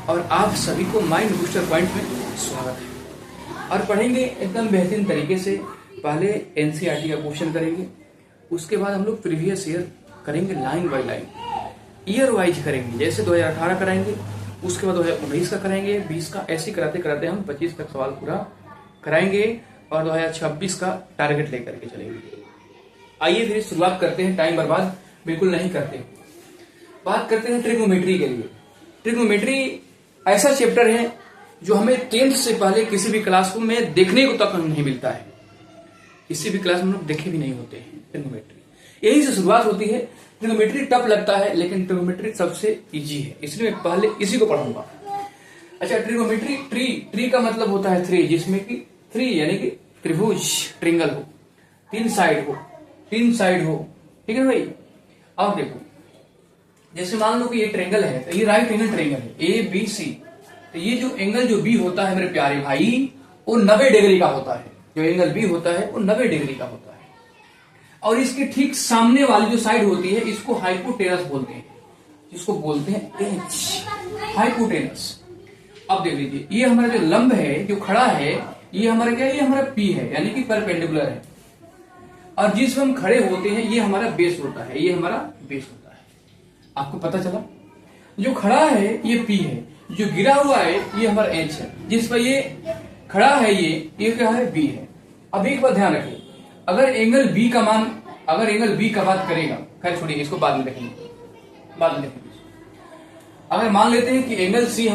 और आप सभी को माइंड बूस्टर पॉइंट में स्वागत है। और पढ़ेंगे एकदम बेहतरीन तरीके से। पहले एनसीईआरटी का क्वेश्चन करेंगे, उसके बाद हम लोग प्रीवियस ईयर करेंगे line by line, year wise करेंगे। जैसे 2018 कराएंगे, उसके बाद 2019 का कराएंगे, 20 का, ऐसे कराते कराते हम 25 तक सवाल पूरा कराएंगे और 2026 का टारगेट लेकर के चलेंगे। आइए फिर शुरुआत करते हैं, टाइम बर्बाद बिल्कुल नहीं करते। बात करते हैं ट्रिग्नोमेट्री के लिए। ट्रिग्नोमेट्री ऐसा चैप्टर है जो हमें 10th से पहले किसी भी क्लासरूम में देखने को तक नहीं मिलता है, किसी भी क्लास में लोग देखे भी नहीं होते हैं ट्रिग्नोमेट्री। यही से शुरुआत होती है। ट्रिग्नोमेट्री टफ लगता है, लेकिन ट्रिग्नोमेट्री सबसे इजी है, इसलिए मैं पहले इसी को पढ़ूंगा। अच्छा, ट्रिग्नोमेट्री, ट्री का मतलब होता है 3, जिसमें कि 3 यानी कि त्रिभुज, ट्रिंगल हो, 3 साइड हो, ठीक है भाई। अब देखो, जैसे मान लो कि ये ट्रेंगल है, तो ये राइट एंगल ट्रेंगल है ABC। तो ये जो एंगल जो बी होता है मेरे प्यारे भाई, वो 90 डिग्री का होता है। जो एंगल बी होता है वो 90 डिग्री का होता है। और इसके ठीक सामने वाली जो साइड होती है, इसको हाइपोटेनस बोलते हैं, जिसको बोलते हैं H, हाइपोटेनस। अब देख लीजिए, ये हमारा जो लंब है, जो खड़ा है, ये हमारा क्या है, ये हमारा P है, यानी कि परपेंडिकुलर है। और जिस हम खड़े होते हैं, ये हमारा बेस होता है, ये हमारा बेस होता है। आपको पता चला, जो खड़ा है ये P है, जो गिरा हुआ है ये हमारा H है, जिस पर ये खड़ा है ये क्या है, B है। अब एक बात ध्यान रखिए, अगर एंगल B का बात करेगा, खैर छोड़िए, इसको बाद में देखेंगे, अगर मान लेते हैं कि एंगल C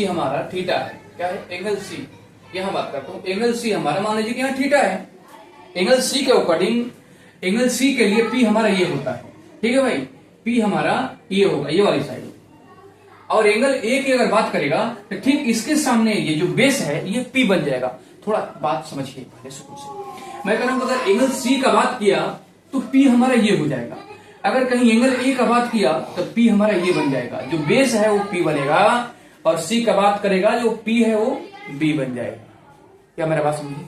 हमारा थीटा है, क्या है, एंगल C, यहां बात करता हूं, एंगल C हमारा मान लीजिए कि यहाँ थीटा है। एंगल C के अकॉर्डिंग, एंगल C के लिए P हमारा ये होता है, ठीक है भाई, P हमारा ये होगा, ये वाली साइड। और एंगल A की अगर बात करेगा, तो ठीक इसके सामने ये जो बेस है ये P बन जाएगा। थोड़ा बात समझिए पहले सुकून से। मैं कह रहा हूं, अगर एंगल C का बात किया तो P हमारा ये हो जाएगा। अगर कहीं एंगल A का बात किया तो P हमारा ये बन जाएगा। जो बेस है वो P बनेगा, और C का बात करेगा, जो P है वो B बन जाएगा। क्या मेरा बात समझिए?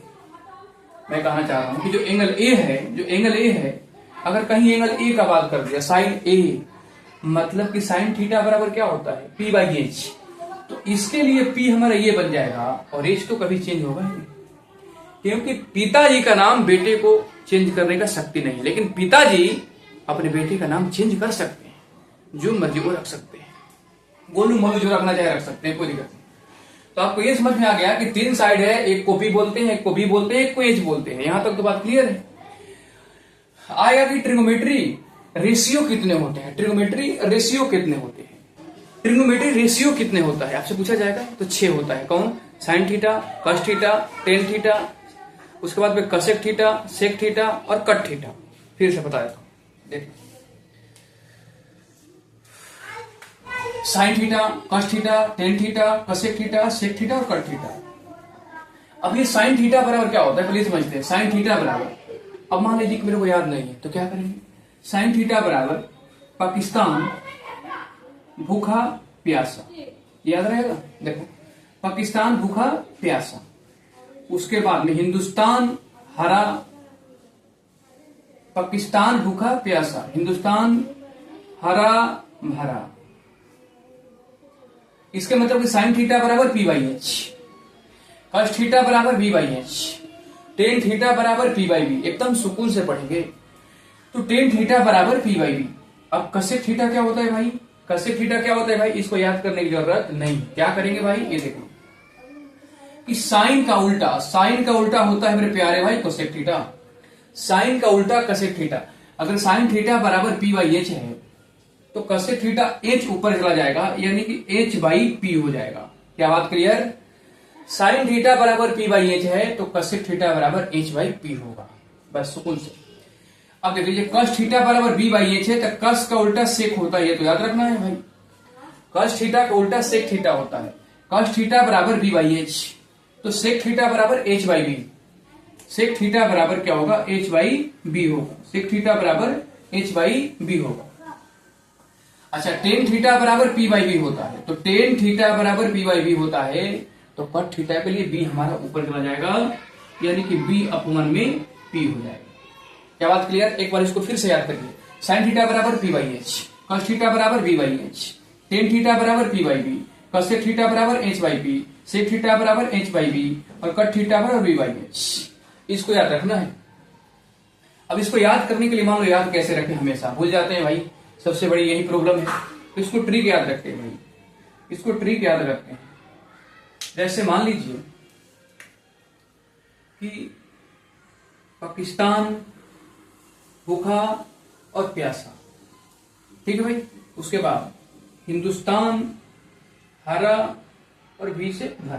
मैं कहना चाह रहा हूं कि जो एंगल A है, अगर कहीं एंगल A का बात कर दिया, साइन A, मतलब कि साइन थीटा बराबर क्या होता है, P/H। तो इसके लिए P हमारा ये बन जाएगा, और H तो कभी चेंज होगा नहीं, क्योंकि पिताजी का नाम बेटे को चेंज करने का शक्ति नहीं, लेकिन पिताजी अपने बेटे का नाम चेंज कर सकते हैं, जो मर्जी को रख सकते हैं, गोलू मोलू जो रखना चाहे रख सकते हैं, कोई दिक्कत नहीं। तो आपको ये समझ में आ गया कि 3 साइड है, एक को P बोलते हैं, एक को B बोलते हैं, एक को H बोलते हैं। यहां तक तो बात क्लियर है। आएगा कि ट्रिग्नोमेट्री रेशियो कितने होते हैं, ट्रिग्नोमेट्री रेशियो कितने होता है आपसे पूछा जाएगा, तो 6 होता है। कौन? Sine theta, cos theta, tan theta, उसके बाद में कसेक थीटा, सेक थीटा और कट थीटा। फिर से बता देता हूं, देखिए, sine theta, cos theta, tan theta, cosec theta, sec theta और कट थीटा। अब ये साइन थीटा बराबर क्या होता है, पहले समझते हैं। साइन थीटा बराबर, अब मान लीजिए कि मेरे को याद नहीं है, तो क्या करेंगे, साइन थीटा बराबर पाकिस्तान भूखा प्यासा, याद रहेगा। देखो, पाकिस्तान भूखा प्यासा, उसके बाद में हिंदुस्तान हरा, पाकिस्तान भूखा प्यासा, हिंदुस्तान हरा भरा। इसके मतलब कि साइन थीटा बराबर P/H, कॉस थीटा बराबर B/H, टेन थीटा बराबर P/B। एकदम सुकून से पढ़ेंगे। तो टेन थीटा बराबर P/B। अब कसेक थीटा क्या होता है भाई, इसको याद करने की जरूरत नहीं। क्या करेंगे भाई, ये देखो कि साइन का उल्टा होता है मेरे प्यारे भाई कोसेक थीटा, साइन का उल्टा कसेक थीटा। अगर साइन थीटा बराबर P/H है, तो कसेक थीटा H ऊपर चला जाएगा, यानी कि H/P हो जाएगा। क्या बात क्लियर? साइन थीटा बराबर P/H है, तो कसेक थीटा बराबर H/P होगा। बस सुकून से। अब देख लीजिए, कॉस थीटा बराबर B/H है, तो कॉस का उल्टा सेक होता है, ये तो याद रखना है भाई। कॉस थीटा का उल्टा सेक थीटा होता है। कॉस थीटा बराबर B/H, तो सेक थीटा बराबर H/B। सेक थीटा बराबर क्या होगा, H/B होगा। सेक थीटा बराबर H/B होगा। अच्छा, टेन थीटा बराबर P/B होता है, तो टेन थीटा बराबर P/B होता है, तो कट थीटा के लिए B हमारा ऊपर चला जाएगा, यानी कि B/1 में P हो जाएगा। क्या बात क्लियर? एक बार इसको फिर से याद करिए। साइन थीटा बराबर P/H, कॉस थीटा बराबर B/H, टेन थीटा बराबर P by B, cosec theta बराबर H by P, sec theta बराबर एच बाई बी और कट थीटा बराबर बी बाई एच। इसको याद रखना है। अब इसको याद करने के लिए मान लो याद कैसे रखें, हमेशा भूल जाते हैं भाई, सबसे बड़ी यही प्रॉब्लम है। तो इसको ट्रिक याद रखते हैं भाई, इसको ट्रिक याद रखते हैं। जैसे मान लीजिए कि पाकिस्तान भूखा और प्यासा, ठीक है भाई। उसके बाद हिंदुस्तान हरा और भी से भरा,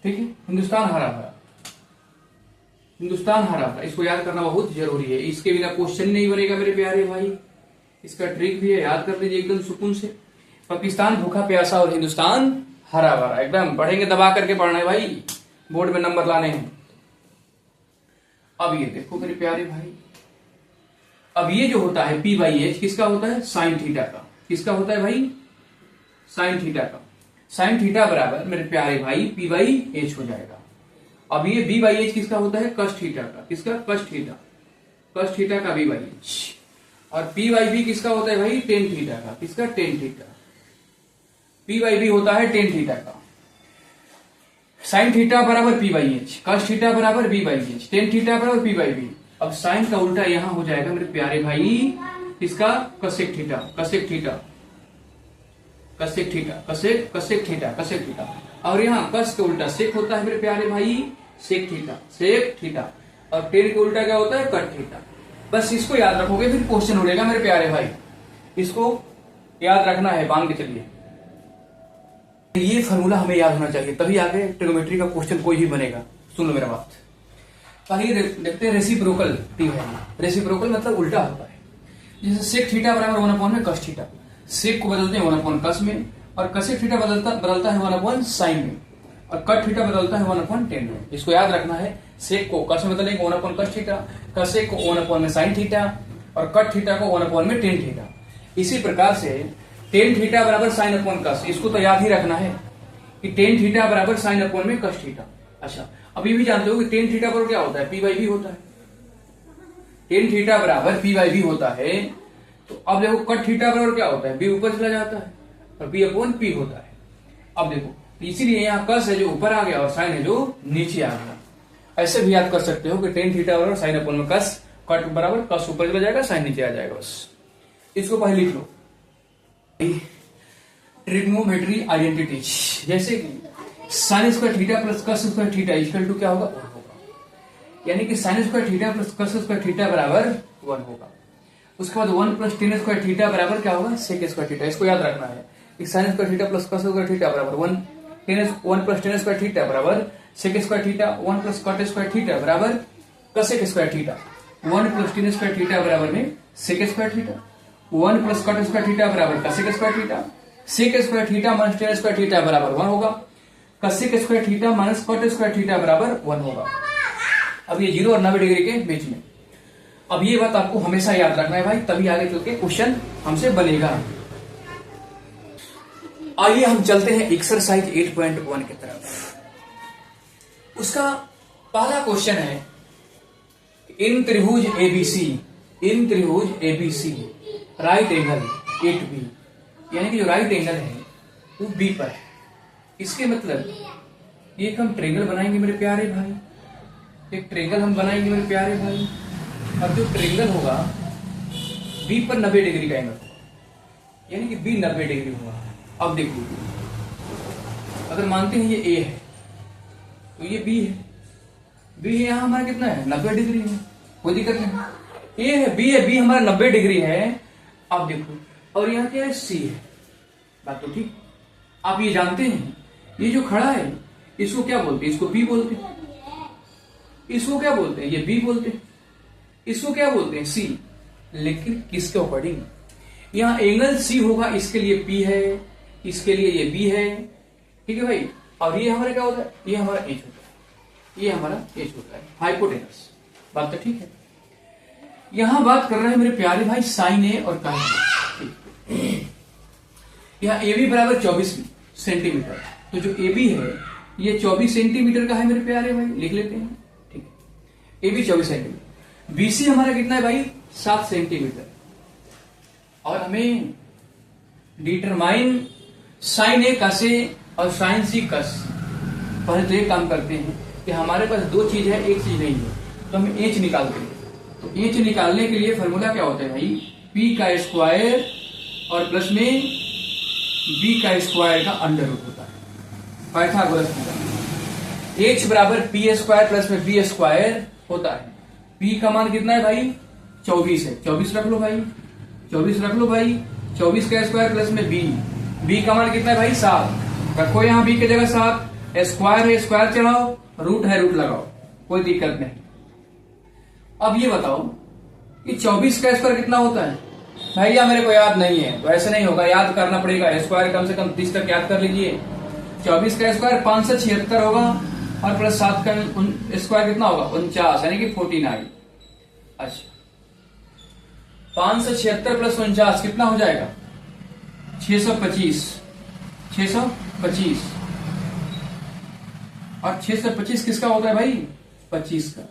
ठीक है। हिंदुस्तान हरा भरा, हिंदुस्तान हरा भरा, इसको याद करना बहुत जरूरी है। इसके बिना क्वेश्चन नहीं बनेगा मेरे प्यारे भाई। इसका ट्रिक भी है, याद कर लीजिए एकदम सुकून से। पाकिस्तान भूखा प्यासा और हिंदुस्तान हरा भरा, एकदम पढ़ेंगे, दबा करके पढ़ना है भाई, बोर्ड में नंबर लाने हैं। अब ये देखो मेरे प्यारे भाई, अब ये जो होता है पी बाई एच किसका होता है, साइन थीटा का। किसका होता है भाई, साइन थीटा का। साइन थीटा बराबर मेरे प्यारे भाई पी बाई एच हो जाएगा। अब ये बी बाई एच किसका होता है, कस थीटा का। किसका, कस थीटा, कस थीटा का बी बाई एच। और पी बाई बी किसका होता है भाई, टेन थीटा का। किसका, tan theta. P by B होता है टेन थीटा का। साइन थीटा बराबर P by H, cos theta बराबर B by H, tan theta बराबर पी बाई बी। अब साइन का उल्टा यहां हो जाएगा मेरे प्यारे भाई, किसका, cosec theta, cosec theta, cosec theta, cosec, cosec theta, cosec theta. और यहाँ कस का उल्टा सेक होता है मेरे प्यारे भाई, सेक थीटा, सेक थीटा। और टेन का उल्टा क्या होता है, कट थीटा। बस इसको याद रखोगे फिर क्वेश्चन उड़ेगा मेरे प्यारे भाई। इसको याद रखना है, बांध के चलिए। ये फॉर्मूला हमें याद होना चाहिए, तभी आगे ट्रिग्नोमेट्री का क्वेश्चन कोई भी बनेगा। सुन लो मेरा बात। पहले देखते हैं रेसिप्रोकल टी है। रेसिप्रोकल मतलब उल्टा होता है। जैसे सेक थीटा बराबर वन अपॉन में कस थीटा, सेक को बदलते हैं वन अपॉन कस में, और कसेक थीटा बदलता है वन अपॉन साइन में, और कट थीटा बदलता है वन अपॉन टेन में। इसको याद रखना है। सेक को कस में बदलेंगे one upon cos theta, cosec को वन अपॉन में साइन थीटा, और कट थीटा को वन अपॉन में टेन थीटा। इसी प्रकार से टेन थीटा बराबर साइन अपॉन कस, इसको तो याद ही रखना है कि टेन थीटा बराबर साइन अपॉन में कस थीटा। अच्छा, अब ये भी जानते हो कि टेन थीटा बराबर क्या होता है, पी बाई बी होता है। टेन थीटा बराबर पी बाई बी होता है। तो अब देखो कट थीटा बराबर क्या होता है, बी ऊपर चला जाता है और बी अपॉन पी होता है। अब देखो, इसीलिए यहाँ कस है जो ऊपर आ गया और साइन है जो नीचे आ गया। ऐसे भी याद कर सकते हो कि टेन थीटा बराबर साइन अपॉन में कस, कट बराबर कस ऊपर चला जाएगा, साइन नीचे आ जाएगा। बस इसको पहले लिख लो। ट्रिग्नोमेट्री आइडेंटिटीज, जैसे कि sine square theta plus cos square theta equal to क्या होगा, 1 होगा। यानी कि sine square theta plus cos square theta बराबर 1 होगा। उसके बाद 1 प्लस टेन स्क्वायर थीटा बराबर क्या होगा, सेक स्क्वायर थीटा। इसको याद रखना है। Sine square theta plus cos square theta बराबर 1 प्लस टेन स्क्वायर थीटा बराबर sec square theta, 1 plus cot square theta बराबर cosec square theta, 1 plus tan square theta बराबर में sec square theta, 1 plus cot square theta बराबर cosec square theta, sec square theta minus tan square theta बराबर 1 होगा, cosec square theta minus cot square theta बराबर 1 होगा। अब ये 0 और 90 डिग्री के बीच में। अब ये बात आपको हमेशा याद रखना है भाई, तभी आगे चल के क्वेश्चन हमसे बनेगा। आइए हम चलते हैं एक्सरसाइज 8.1 की तरफ। उसका पहला क्वेश्चन है, इन त्रिभुज एबीसी, इन त्रिभुज ABC right angle at B, यानी कि जो राइट एंगल है वो बी पर है। इसके मतलब एक हम ट्रेंगल बनाएंगे मेरे प्यारे भाई, एक ट्रेंगल हम बनाएंगे मेरे प्यारे भाई। अब जो ट्रेंगल होगा बी पर 90 डिग्री का एंगल होगा, यानी कि बी 90 डिग्री होगा। अब देखो, अगर मानते हैं ये ए है तो ये बी है, बी है यहाँ हमारा कितना है, 90 डिग्री है, कोई दिक्कत नहीं। ए है, बी हमारा 90 डिग्री है। अब देखो, और यहाँ क्या है, सी है। बात तो ठीक। आप ये जानते हैं, ये जो खड़ा है इसको क्या बोलते हैं, इसको बी बोलते हैं। इसको क्या बोलते हैं, ये बी बोलते हैं। इसको क्या बोलते हैं, सी। लेकिन किसके अकॉर्डिंग, यहाँ एंगल सी होगा, इसके लिए पी है, इसके लिए ये बी है, ठीक है भाई। और ये हमारा क्या होता है, ये हमारा एच होता है, ये हमारा एच होता है, हाइपोटेनस। बात तो ठीक है। यहां बात कर रहे हैं मेरे प्यारे भाई साइन ए और काइन ए। यहाँ ए बी बराबर 24 सेंटीमीटर, तो जो ए बी है ये 24 सेंटीमीटर का है मेरे प्यारे भाई, लिख लेते हैं, ठीक है। ए बी 24 सेंटीमीटर, बीसी हमारा कितना है भाई, 7 सेंटीमीटर। और हमें डिटरमाइन साइन ए कसे और साइन सी कस। पहले तो एक काम करते हैं कि हमारे पास दो चीज है, एक चीज नहीं है, तो हम एच निकालते हैं। तो एच निकालने के लिए फॉर्मूला क्या होता है भाई, पी का स्क्वायर और प्लस में बी का स्क्वायर का अंडर रूट होता है, पाइथागोरस थ्योरम। एच बराबर पी स्क्वायर प्लस में बी स्क्वायर होता है। पी का मान कितना है भाई, 24 है, 24 रख लो भाई, 24 रख लो भाई, 24 का स्क्वायर प्लस में बी का मान कितना है भाई 7, रखो यहाँ बी की जगह 7, स्क्वायर है स्क्वायर चढ़ाओ, रूट है रूट लगाओ, कोई दिक्कत नहीं। अब ये बताओ कि 24 का स्क्वायर कितना होता है, भैया मेरे को याद नहीं है, तो ऐसे नहीं होगा, याद करना पड़ेगा। स्क्वायर कम से कम 30 तक याद कर लीजिए। 24 का स्क्वायर 576 होगा और प्लस 7 का स्क्वायर कितना होगा 49, यानी कि 49। अच्छा 576 प्लस 49 कितना हो जाएगा 625, 625। और 625 किसका होता है भाई 25 का,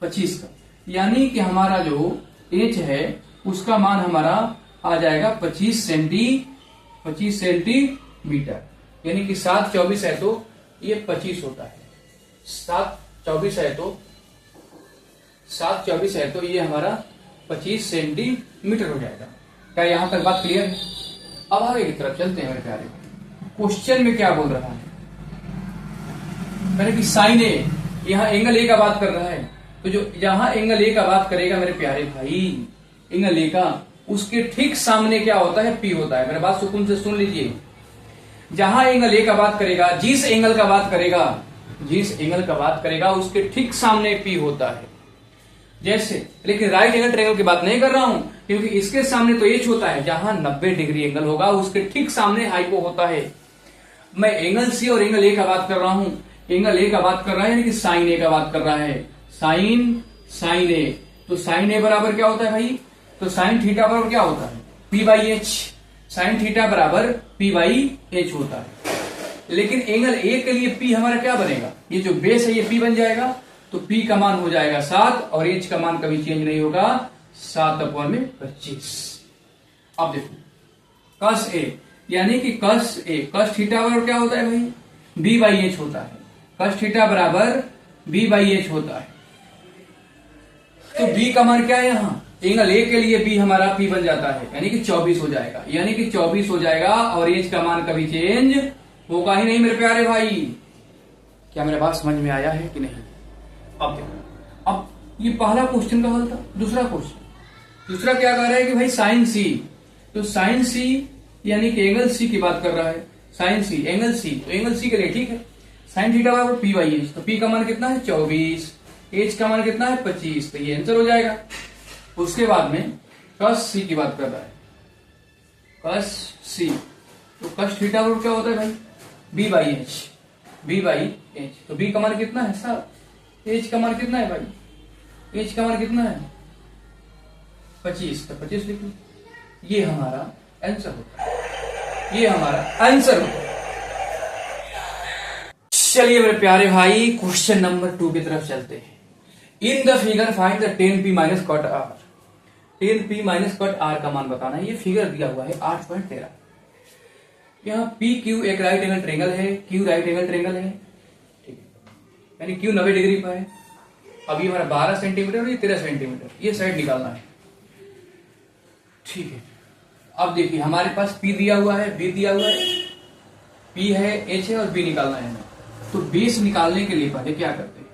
25 का, यानी कि हमारा जो एच है उसका मान हमारा आ जाएगा 25 सेंटीमीटर, यानी कि 7 24 है तो ये 25 होता है, 7 24 है तो 7 24 है तो ये हमारा 25 सेंटीमीटर हो जाएगा। क्या यहां तक बात क्लियर है? अब आगे की तरफ चलते हैं मेरे प्यारे। क्वेश्चन में क्या बोल रहा है, मैंने कि साइन ए, यहां एंगल ए का बात कर रहा है, तो जो जहां एंगल ए का बात करेगा मेरे प्यारे भाई, एंगल ए का, उसके ठीक सामने क्या होता है, पी होता है। मेरे बात सुकून से सुन लीजिए। जहां एंगल ए का बात करेगा, जिस एंगल का बात करेगा उसके ठीक सामने पी होता है। जैसे, लेकिन राइट एंगल ट्रायंगल की बात नहीं कर रहा हूं, क्योंकि इसके सामने तो एच होता है, जहां 90 डिग्री एंगल होगा उसके ठीक सामने हाइपो होता है। मैं एंगल सी और एंगल ए का बात कर रहा हूं। एंगल ए का बात कर रहा है यानी कि साइन ए का बात कर रहा है, साइन ए। तो साइन ए बराबर क्या होता है भाई, तो साइन थीटा बराबर क्या होता है P by H, sign theta बराबर पी बाई एच होता है। लेकिन एंगल ए के लिए पी हमारा क्या बनेगा, ये जो बेस है ये पी बन जाएगा, तो पी का मान हो जाएगा 7 और एच का मान कभी चेंज नहीं होगा, 7/25। अब देखो कस ए, यानी कि कस ए, कस थीटा बराबर क्या होता है भाई, बी बाई एच होता है। कस थीटा बराबर बी बाई एच होता है। तो बी का मान क्या है यहाँ, एंगल ए के लिए बी हमारा पी बन जाता है, यानी कि 24 हो जाएगा, यानी कि 24 हो जाएगा और एच का मान कभी चेंज होगा ही नहीं मेरे प्यारे भाई। क्या मेरा बात समझ में आया है कि नहीं? अब देखो, अब ये पहला क्वेश्चन का हल था। दूसरा क्वेश्चन, दूसरा क्या कह रहा है कि भाई साइन सी, तो साइन सी यानी कि एंगल सी की बात कर रहा है, साइन सी एंगल सी, तो एंगल सी के लिए ठीक है, साइन थीटा बराबर पी बाई एच, तो पी का मान कितना है 24, एच का मान कितना है 25, तो ये आंसर हो जाएगा। उसके बाद में कस सी की बात कर रहा है, कस सी, तो कस थीटा बराबर क्या होता है भाई B by H, B by H, तो बी का मान कितना है 7, एच का मान कितना है भाई, एच का मान कितना है 25, तो 25 लिख लो, ये हमारा आंसर होता है, ये हमारा आंसर होता है। चलिए मेरे प्यारे भाई क्वेश्चन नंबर 2 की तरफ चलते हैं। In the figure find the 10p minus cot R, 10p minus cot R का मान बताना है। ये फिगर दिया हुआ है 8.13। यहाँ पी क्यू एक राइट एंगल ट्रेंगल है, क्यू राइट एंगल ट्रेंगल है, ठीक है, यानी क्यू 90 डिग्री पर है। अभी हमारा 12 सेंटीमीटर और ये 13 सेंटीमीटर, ये साइड निकालना है, ठीक है। अब देखिए हमारे पास पी दिया हुआ है, बी दिया हुआ है, पी है, एच है और बी निकालना है हमें। तो बेस निकालने के लिए पहले क्या करते हैं,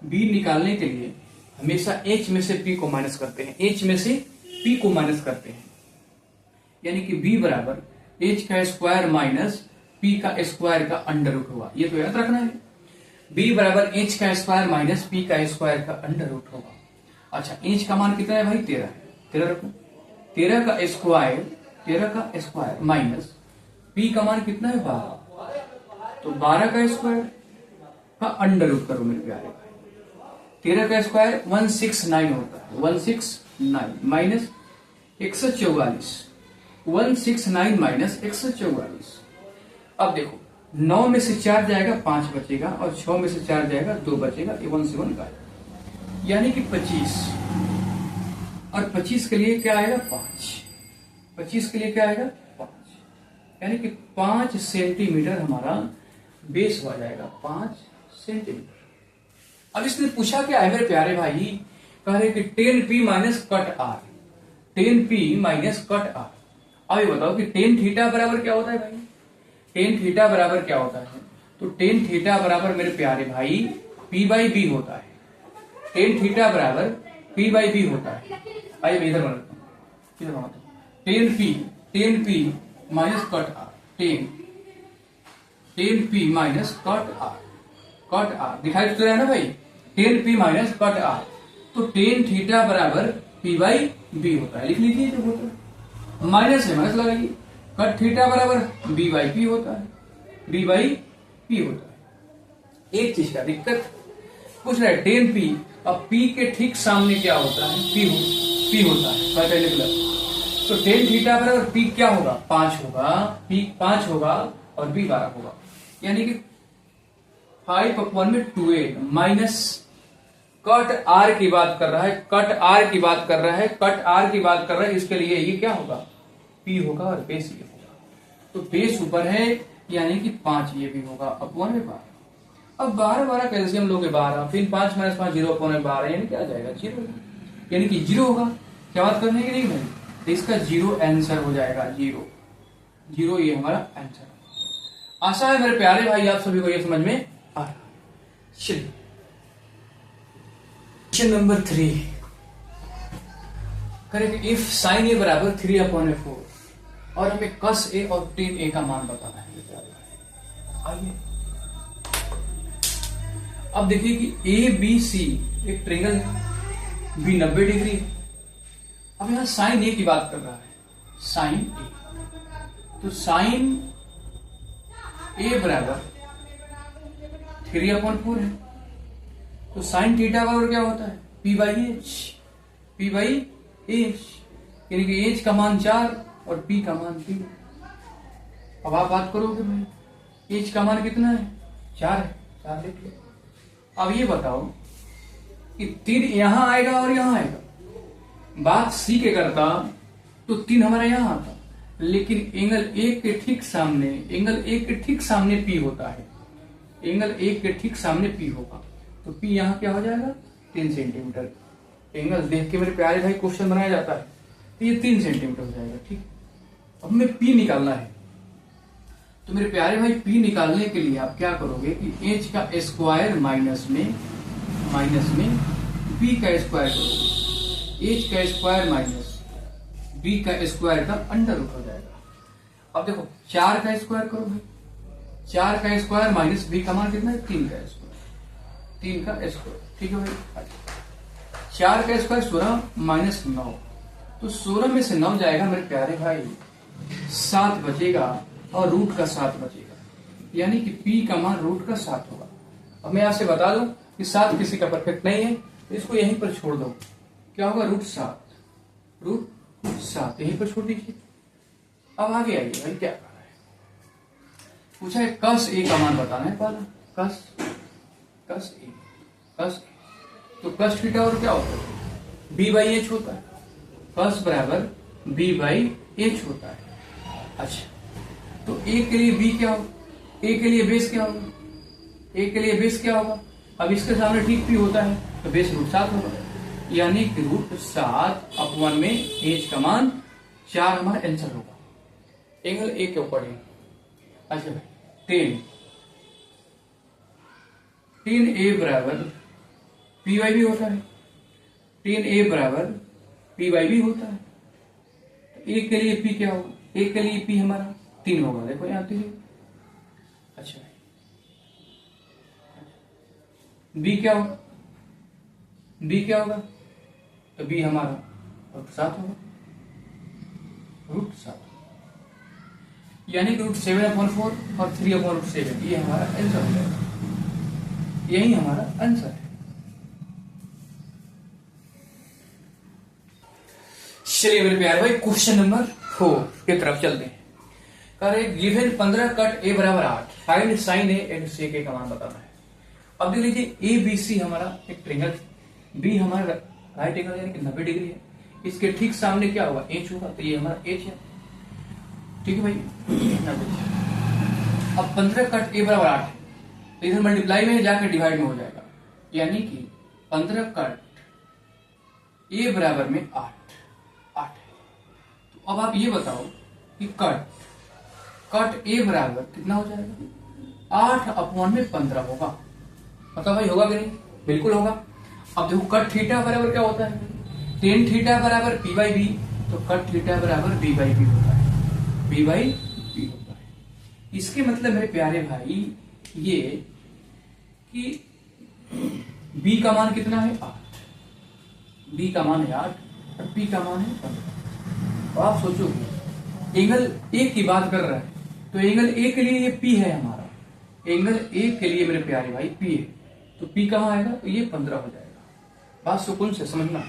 बी निकालने के लिए हमेशा एच में से पी को माइनस करते हैं, एच में से पी को माइनस करते हैं, यानी कि बी बराबर एच का स्क्वायर माइनस पी का स्क्वायर का अंडर रूट होगा। ये तो याद रखना है, बी बराबर एच का स्क्वायर माइनस पी का स्क्वायर का अंडर रूट होगा। अच्छा एच का मान कितना है भाई 13 है, 13 रखो, 13 का स्क्वायर माइनस पी का मान कितना है 12, तो 12 का स्क्वायर का अंडर रूट करो मेरे प्यारे भाई। 13 का स्क्वायर 169 होता है, 169 माइनस 144, 169 माइनस 144। अब देखो 9 में से 4 जाएगा 5 बचेगा और 6 में से 4 जाएगा 2 बचेगा, ये 1 से 1 का है, यानी कि 25। और 25 के लिए क्या आएगा 5, 25 के लिए क्या आएगा 5। यानी कि 5 सेंटीमीटर हमारा बेस हो जाएगा, 5 सेंटीमीटर। अब इसने पूछा क्या है मेरे प्यारे भाई, कह रहे कि 10p minus cot R, 10p minus cot R. अब ये बताओ कि टेन थीटा बराबर क्या होता है भाई, टेन थीटा बराबर क्या होता है, तो टेन थीटा बराबर मेरे प्यारे भाई p बाई बी होता है, टेन थीटा बराबर p बाई बी होता है। आइए मैं इधर बनाता हूँ, tan P minus cot R, tan P minus cot R दिखाई तो रहा है ना भाई, tan P minus cot R, तो टेन थीटा बराबर p बाई बी होता है। लिख लीजिए जो होता है, माइनस है माइनस लगाइए, कट थीटा बराबर b बाई पी होता है, b बाई पी होता है। एक चीज का दिक्कत पूछ रहा है टेन पी, अब p के ठीक सामने क्या होता है, p होता है परपेंडिकुलर, तो टेन थीटा बराबर p क्या होगा, 5 होगा, p 5 होगा और b 12 होगा, यानी कि 5/1 में 2a माइनस कट आर की बात कर रहा है, कट आर की बात कर रहा है, कट आर की बात कर रहा है, इसके लिए ये क्या होगा, p होगा और बेस ये होगा, तो बेस ऊपर है यानी कि 5 ये भी होगा, अपॉन में 12। अब 12 कैल्शियम लोगे 12, फिर 5 माइनस 5 0 अपॉन में 12, यानी क्या आ जाएगा 0, यानी कि 0 होगा। क्या बात करने की नहीं भाई, तो इसका 0 आंसर हो जाएगा, 0 ये हमारा आंसर। आशा है मेरे प्यारे भाई आप सभी को ये समझ में आ रहा। चलिए क्वेश्चन नंबर 3 करेंगे, इफ साइन ए बराबर 3/4 और हमें कस ए और टेन ए का मान बताना है। आइए अब देखिए कि ए बी सी एक ट्रायंगल है, बी 90 डिग्री है। अब यहां साइन ए की बात कर रहा है, साइन ए, तो साइन ए बराबर 3/4 है, तो साइन थीटा बराबर क्या होता है, p बाई एच, यानी कि एच का मान 4 और p का मान 3। अब आप बात करोगे भाई एच का मान कितना है, 4 है, 4 लिख लो। अब ये बताओ कि 3 यहां आएगा और यहां आएगा, बात सी के करता तो 3 हमारा यहां आता, लेकिन एंगल एक के ठीक सामने, एंगल एक के ठीक सामने p होता है, एंगल एक के ठीक सामने p होगा, तो p यहां क्या हो जाएगा 3 सेंटीमीटर। एंगल देख के मेरे प्यारे भाई क्वेश्चन बनाया जाता है, तो ये 3 सेंटीमीटर हो जाएगा। ठीक, अब हमें p निकालना है, तो मेरे प्यारे भाई p निकालने के लिए आप क्या करोगे कि h का स्क्वायर माइनस में b का स्क्वायर करोगे, h का स्क्वायर माइनस b का स्क्वायर का अंडर रूट हो जाएगा। अब देखो 4 का स्क्वायर करोगे, 4 का स्क्वायर माइनस b का मान कितना है, 3 का स्क्वायर, 3 का स्क्वायर। ठीक है भाई, 4 का स्क्वायर 16 माइनस 9, तो 16 में से 9 जाएगा मेरे प्यारे भाई 7 बचेगा और रूट का 7 बचेगा, यानी कि p का मान रूट का 7 होगा। अब मैं आपसे बता दूं कि 7 किसी का परफेक्ट नहीं है, तो इसको यहीं पर छोड़ दो, क्या होगा रूट 7 यहीं पर छोड़ दीजिए। अब आगे आइए भाई क्या करना है, पूछा है कस ए का मान बताना है, पहला कस ए, तो कस थीटा और क्या होता है, b बाई एच होता है, कस बराबर b बाई एच होता है। अच्छा, तो a के लिए b क्या होगा, a के लिए बेस क्या होगा, a के लिए बेस क्या होगा, अब इसके सामने ठीक p होता है, तो बेस रूट 7 होगा, यानी कि रूट 7/1 में h का मान 4 हमारा आंसर होगा। एंगल ए के ऊपर है। अच्छा भाई 10 a बराबर p बाई बी होता है, 10 a बराबर p बाई बी होता है, तो a के लिए p क्या होगा, a के लिए p हमारा 3 होगा, देखो यहाँ 3। अच्छा b क्या होगा, b क्या होगा, तो b हमारा रूट 7 होगा, रूट 7, यानी कि रूट 7/4 और 3/7, ये हमारा आंसर हो जाएगा, यही हमारा आंसर है। चलिए मेरे प्यारे भाई क्वेश्चन नंबर 4 की तरफ चलते हैं। गिवन 15 कट ए बराबर 8, फाइंड साइन ए एंड सेक ए का मान बताना है। अब देख लीजिए ए बी सी हमारा एक ट्रायंगल, बी हमारा राइट एंगल यानी कि 90 डिग्री है, इसके ठीक सामने क्या होगा एच होगा, तो ये हमारा एच है। ठीक है भाई। अब 15 कट ए बराबर 8 है, तो इधर मल्टीप्लाई में जाकर डिवाइड में हो जाएगा, यानी कि 15 कट ए बराबर में 8 है। तो अब आप ये बताओ कि कट ए बराबर कितना हो जाएगा, 8/15 होगा। मतलब भाई होगा कि नहीं, बिल्कुल होगा। अब देखो कट थीटा बराबर क्या होता है, टेन थीटा बराबर पी बाई बी, तो कट थीटा बराबर बी बाई बी होता है, बी बाई बी होता है। इसके मतलब मेरे प्यारे भाई ये कि बी का मान कितना है 8, बी का मान है 8 और पी का मान है 15। तो आप सोचो एंगल ए की बात कर रहा है, तो एंगल ए के लिए ये पी है हमारा, एंगल ए के लिए मेरे प्यारे भाई पी है, तो पी कहाँ आएगा, तो ये 15 हो जाएगा। बात सुकून से समझना।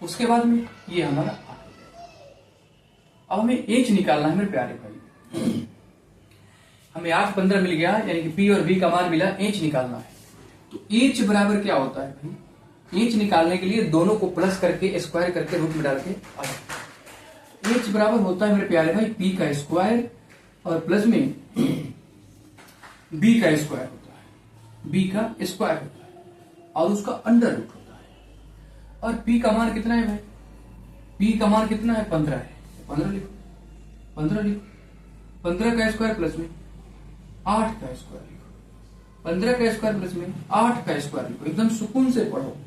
उसके बाद में ये हमारा 8 हो जाएगा। अब हमें एच निकालना है मेरे प्यारे भाई, हमें 8/15 मिल गया, यानी कि पी और बी का मान मिला, एच निकालना है। तो एच बराबर क्या होता है भाई, एच निकालने के लिए दोनों को प्लस करके स्क्वायर करके रूट में डाल के आ जाता है। एच बराबर होता है मेरे प्यारे भाई पी का स्क्वायर और प्लस में बी का स्क्वायर होता है, बी का स्क्वायर होता है और उसका अंडर रूट होता है। और पी का मान कितना है भाई, पी का मान कितना है 15 है, 15 लिखो, 15 लिखो, 15 का स्क्वायर प्लस में 8 का स्क्वायर लिखो, 15 का स्क्वायर प्लस में 8 का स्क्वायर लिखो, एकदम सुकून से पढ़ो।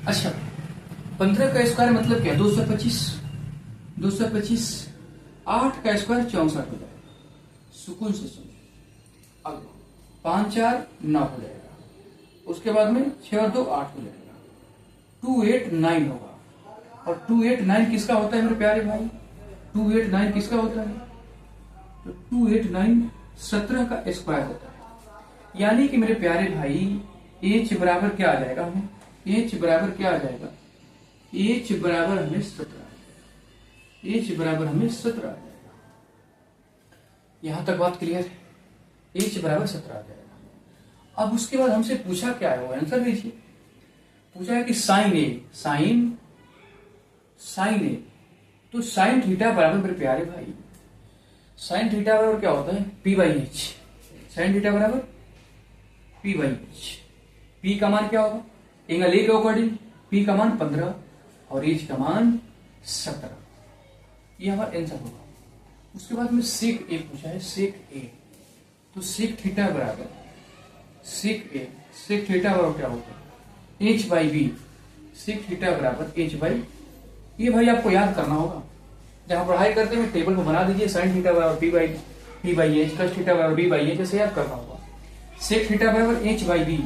अच्छा 15 का स्क्वायर मतलब क्या, 225, 225, 8 का स्क्वायर 64 हो जाएगा, सुकून से समझो। अब 5 4 9 हो जाएगा, उसके बाद में 6 और 2 8 हो जाएगा, 289 होगा। और 289 किसका होता है मेरे प्यारे भाई, 289 किसका होता है, तो 289 17 का स्क्वायर होता है। यानी कि मेरे प्यारे भाई एच बराबर क्या आ जाएगा हमें, एच बराबर क्या आ जाएगा, एच बराबर हमें 17, एच बराबर हमें 17 आ जाएगा। यहां तक बात क्लियर है, एच बराबर 17 आ जाएगा। अब उसके बाद हमसे पूछा क्या है, वो आंसर दीजिए। पूछा है कि साइन ए, साइन ए, तो साइन थीटा बराबर मेरे प्यारे भाई, साइन थीटा बराबर क्या होता है P by H, sign theta बराबर पी बाई एच। पी का मान क्या होगा, एंगल ए के अकॉर्डिंग पी का मान 15 और एच का मान 17, ये हमारा आंसर होगा। उसके बाद में सेक ए पूछा है, सेक ए, तो सेक थीटा बराबर सेक ए, सेक थीटा बराबर क्या होता है H by B, sec theta बराबर एच बाई, ये भाई आपको याद करना होगा। जहां पढ़ाई करते हैं टेबल को बना दीजिए, साइन थीटा बराबर P by H, cos theta बराबर बी बाई एच, ऐसे याद करना होगा। सेक थीटा बराबर एच बाई बी,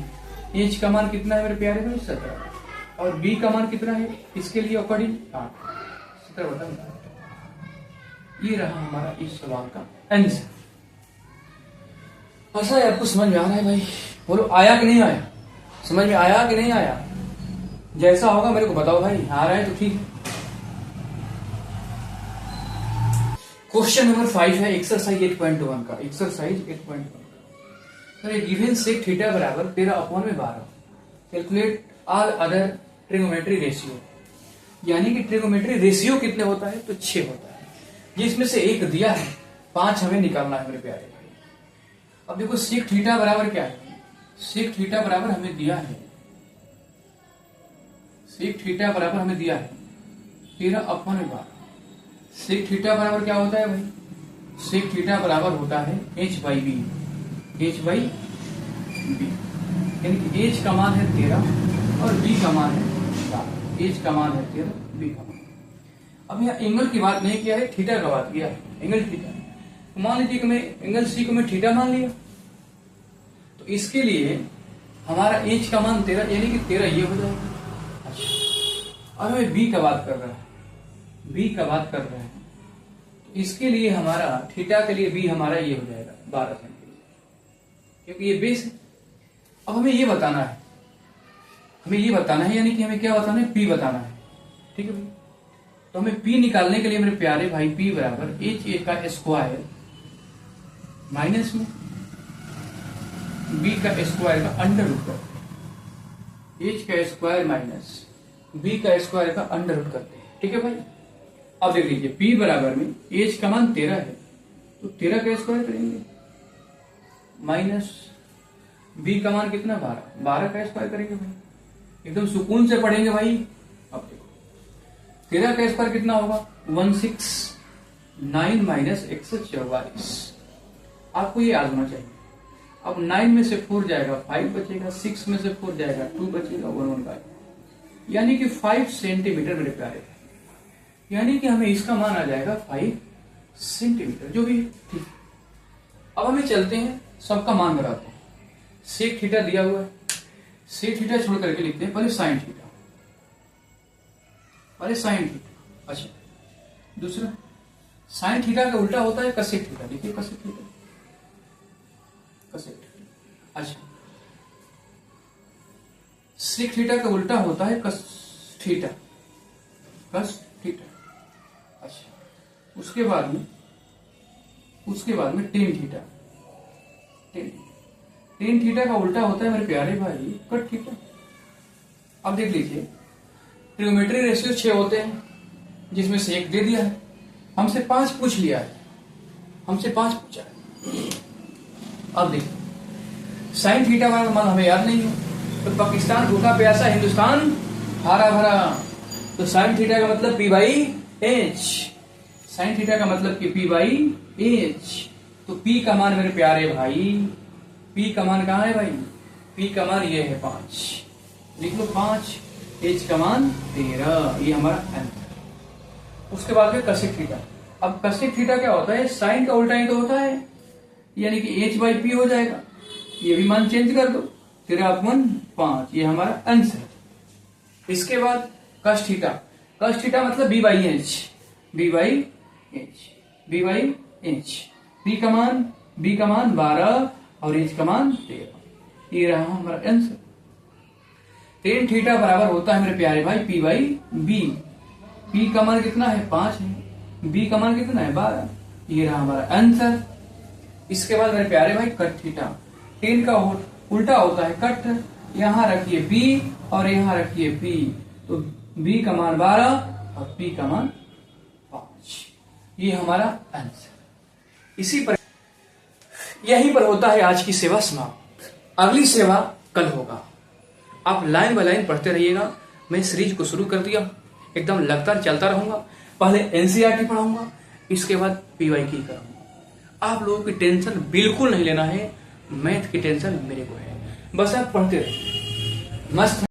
एच का मान कितना है मेरे प्यारे भाई 17 और बी का मान कितना है इसके लिए अकॉर्डिंग 8, 17 बटा 8। ये रहा हमारा इस सवाल का आंसर। ऐसा है, आपको समझ में आ रहा है भाई, बोलो आया कि नहीं आया, समझ में आया कि नहीं आया, जैसा होगा मेरे को बताओ भाई, आ रहा है तो ठीक। क्वेश्चन नंबर 5 है एक्सरसाइज 8.1 का, एक्सरसाइज 8.1 का। तो गिवन सेक थीटा बराबर 13/12, calculate all other trigonometry ratio, यानी कि ट्रिगोमेट्री रेशियो कितने होता है, तो 6 होता है, जिसमें से एक दिया है 5 हमें निकालना है मेरे प्यारे भाई। अब देखो सेक थीटा बराबर क्या है, सेक थीटा बराबर हमें दिया है, सेक थीटा बराबर हमें दिया है 13/12। सेक थीटा बराबर क्या होता है भाई, सेक थीटा बराबर होता है H by B, H by B, यानी कि एच का मान है 13 और बी का मान है 12, एच का मान है 13, बी का मान। अब यहाँ एंगल की बात नहीं किया है, थीटा का बात किया है, एंगल थीटा। तो मान लीजिए कि मैं एंगल सी को मैं थीटा मान लिया, तो इसके लिए हमारा एच का मान 13, यानी कि 13 ये हो जाएगा। अच्छा अब हमें बी का बात कर रहा है, बी का बात कर रहे हैं, तो इसके लिए हमारा थीटा के लिए बी हमारा ये हो जाएगा 12 सेंटीमीटर, क्योंकि ये बेस है। अब हमें ये बताना है, हमें ये बताना है, यानी कि हमें क्या बताना है, पी बताना है, ठीक है भाई। तो हमें पी निकालने के लिए मेरे प्यारे भाई पी बराबर एच ए का स्क्वायर माइनस में बी का स्क्वायर का अंडर रूट करते हैं, एच का स्क्वायर माइनस बी का स्क्वायर का अंडर रूट करते हैं, ठीक है भाई। अब देख लीजिए पी बराबर में एच का मान 13 है तो 13 का स्क्वायर करेंगे माइनस बी का मान कितना 12, 12 का स्क्वायर करेंगे भाई, एकदम सुकून से पढ़ेंगे भाई। अब देखो 13 का स्क्वायर कितना होगा 169 माइनस 144, आपको ये याद होना चाहिए। अब 9 में से 4 जाएगा 5 बचेगा, 6 में से 4 जाएगा 2 बचेगा 115, यानी कि 5 सेंटीमीटर मेरे प्यारे, यानी कि हमें इसका मान आ जाएगा 5 सेंटीमीटर, जो भी ठीक। अब हमें चलते हैं सबका मान बनाते हैं। सेक थीटा दिया हुआ है, सेक थीटा छोड़ करके लिखते हैं पहले साइन थीटा, पहले साइन थीटा। अच्छा दूसरा साइन थीटा का उल्टा होता है कसेक थीटा, देखिए कसेक थीटा, कसेक थीटा। अच्छा सेक थीटा का उल्टा होता है कस थीटा, कस थीटा। अच्छा उसके बाद में टेन थीटा, टेन थीटा का उल्टा होता है मेरे प्यारे भाई कट थीटा। अब देख लीजिए ट्रिग्नोमेट्री रेशियो 6 होते हैं, जिसमें से 1 दे दिया है, हमसे 5 पूछ लिया है, हमसे 5 पूछा है। अब देखिए साइन थीटा का मान हमें याद नहीं है, तो पाकिस्तान भूखा प्यासा हिंदुस्तान हरा भरा, तो साइन थीटा का मतलब P by H, sine theta का मतलब कि पी बाई एच। तो पी का मान मेरे प्यारे भाई, पी का मान कहाँ है भाई, पी का मान ये है 5, लिख लो 5, एच का मान 13, ये हमारा आंसर। उसके बाद में कसेक थीटा। अब कसेक थीटा क्या होता है, साइन का उल्टा ही तो होता है, यानी कि एच बाई पी हो जाएगा, ये भी मान चेंज कर दो, 13/5, ये हमारा आंसर। इसके बाद कस थीटा, कस थीटा मतलब B by H, B by H, B by H. B का मान 12 और एच का मान 13, ये रहा हमारा आंसर। टेन थीटा बराबर होता है मेरे प्यारे भाई पी बाई बी, पी का मान कितना है 5 है, बी का मान कितना है 12, ये रहा हमारा आंसर। इसके बाद मेरे प्यारे भाई कट थीटा, टेन का उल्टा होता है कट, यहां रखिए बी और यहां रखिए पी, तो बी का मान 12 और पी का मान 5, ये हमारा आंसर। इसी पर यहीं पर होता है आज की सेवा समाप्त, अगली सेवा कल होगा। आप लाइन बाय लाइन पढ़ते रहिएगा, मैं सीरीज को शुरू कर दिया, एकदम लगातार चलता रहूंगा। पहले एनसीईआरटी पढ़ाऊंगा, इसके बाद पीवाईक्यू कराऊंगा। आप लोगों की टेंशन बिल्कुल नहीं लेना है, मैथ की टेंशन मेरे को है, बस आप पढ़ते रहिए मस्त।